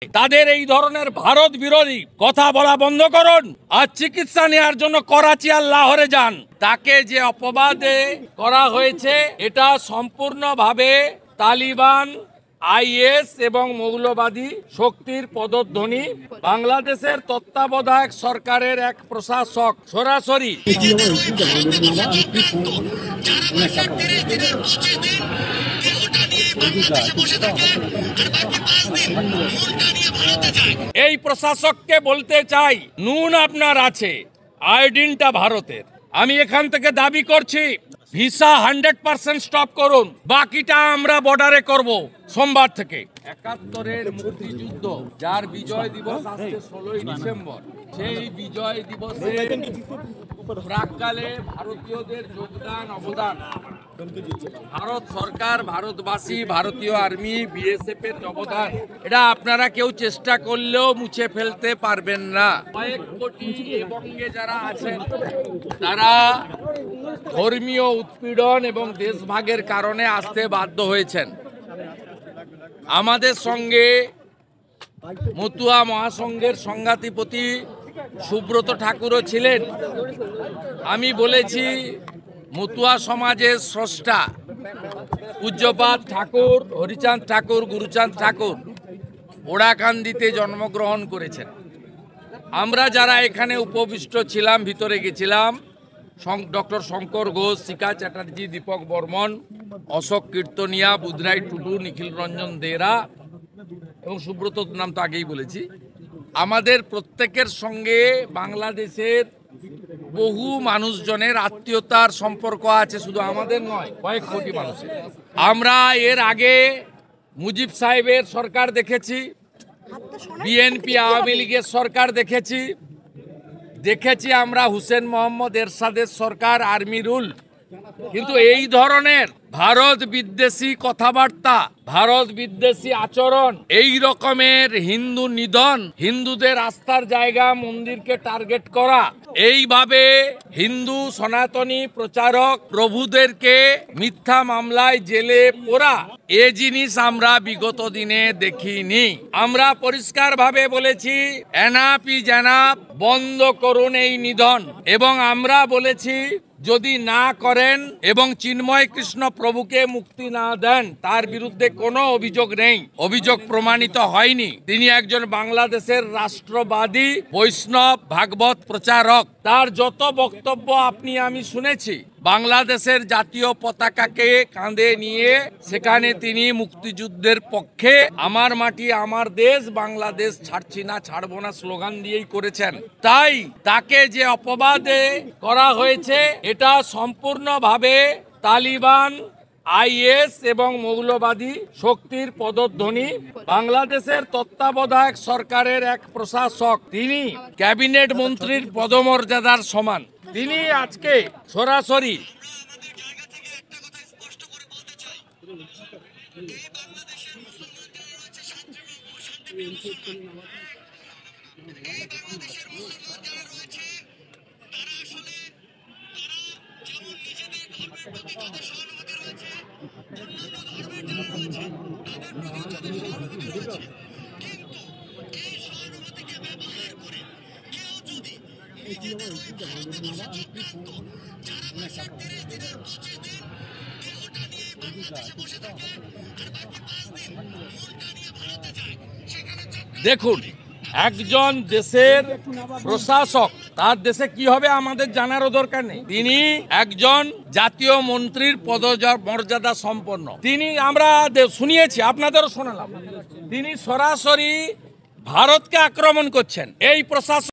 তাদের এই ধরনের ভারত বিরোধী কথা বলা বন্ধ করুন আর চিকিৎসা নেওয়ার জন্য করাচি আর লাহোরে যান। তাকে যে অপবাদে করা হয়েছে এটা সম্পূর্ণভাবে তালিবান, আইএস এবং মৌলবাদী শক্তির পদধ্বনি। বাংলাদেশের তত্ত্বাবধায়ক সরকারের এক প্রশাসক সরাসরি এই প্রশাসককে বলতে চাই, নুন আপনার আছে, আয়োডিনটা ভারতের। আমি এখান থেকে দাবি করছি ভিসা 100% স্টপ করুন, বাকিটা আমরা বর্ডারে করব সোমবার থেকে। ৭১-এর মুক্তিযুদ্ধ যার বিজয় দিবস আসছে ১৬ই ডিসেম্বর, সেই বিজয় দিবসে প্রাক্কালে ভারতীয়দের যোগদান অবদান, ভারত সরকার, ভারতবাসী, ভারতীয় আর্মি, বিএসএফ এর অবদান, এটা আপনারা কেউ চেষ্টা করলেও মুছে ফেলতে পারবেন না। কয়েক কোটি বঙ্গে যারা আছেন তারা ধর্মীয় উৎপীড়ন এবং দেশভাগের কারণে আসতে বাধ্য হয়েছেন। আমাদের সঙ্গে মতুয়া মহাসংঘের সংঘাতিপতি সুব্রত ঠাকুরও ছিলেন। আমি বলেছি মতুয়া সমাজের স্রষ্টা পূজ্যপাদ ঠাকুর হরিচাঁদ ঠাকুর, গুরুচাঁদ ঠাকুর ওড়াকান্দিতে জন্মগ্রহণ করেছেন। আমরা যারা এখানে উপবিষ্ট ছিলাম, ভিতরে গেছিলাম, ডক্টর শঙ্কর ঘোষ, শিখা চ্যাটার্জি, দীপক বর্মন, অশোক কীর্তনিয়া, বুধরাই টুডু, নিখিল রঞ্জন দেরা এবং সুব্রত নাম তো আগেই বলেছি। আমাদের প্রত্যেকের সঙ্গে বাংলাদেশের বহু মানুষজনের আত্মীয়তার সম্পর্ক আছে, শুধু আমাদের নয়, কয়েক কোটি মানুষের। আমরা এর আগে মুজিব সাহেবের সরকার দেখেছি, বিএনপি আওয়ামী লীগের সরকার দেখেছি আমরা হুসেন মোহাম্মদ এরশাদের সরকার, আর্মি রুল। কিন্তু এই ধরনের ভারত বিদ্বেষী কথাবার্তা, ভারত বিদ্বেষী আচরণ, এই রকমের হিন্দু নিধন, হিন্দুদের আস্থার জায়গা মন্দিরকে টার্গেট করা, এইভাবে হিন্দু সনাতনী প্রচারক প্রভুদেরকে মিথ্যা মামলায় জেলে পোরা, এ জিনিস আমরা বিগত দিনে দেখিনি। আমরা পরিষ্কারভাবে বলেছি এনাফ ইজ এনাফ, বন্ধ করুন এই নিধন। এবং আমরা বলেছি যদি না করেন এবং চিন্ময় কৃষ্ণ প্রভুকে মুক্তি না দেন, তার বিরুদ্ধে কোনো অভিযোগ নেই, অভিযোগ প্রমাণিত হয়নি। তিনি একজন বাংলাদেশের রাষ্ট্রবাদী বৈষ্ণব ভাগবত প্রচারক। তার যত বক্তব্য আপনি আমি শুনেছি, বাংলাদেশের জাতীয় পতাকাকে কাঁধে নিয়ে সেখানে তিনি মুক্তিযুদ্ধের পক্ষে, আমার মাটি আমার দেশ, বাংলাদেশ ছাড়ছি না ছাড়বো না স্লোগান দিয়েই করেছেন। তাই তাকে যে অপবাদে করা হয়েছে এটা সম্পূর্ণভাবে তালিবান, আইএস এবং মৌলবাদী শক্তির পদধ্বনি। বাংলাদেশের তত্ত্বাবধায়ক সরকারের এক প্রশাসক, তিনি ক্যাবিনেট মন্ত্রীর পদমর্যাদার সমান, তিনি আজকে সরাসরি দেখুন, একজন দেশের প্রশাসক, তার দেশে কি হবে আমাদের জানারও দরকার নেই। তিনি একজন জাতীয় মন্ত্রীর পদমর্যাদা সম্পন্ন। তিনি, আমরা শুনিয়েছি, আপনাদেরও শোনালাম, তিনি সরাসরি ভারতকে আক্রমণ করছেন। এই প্রশাসক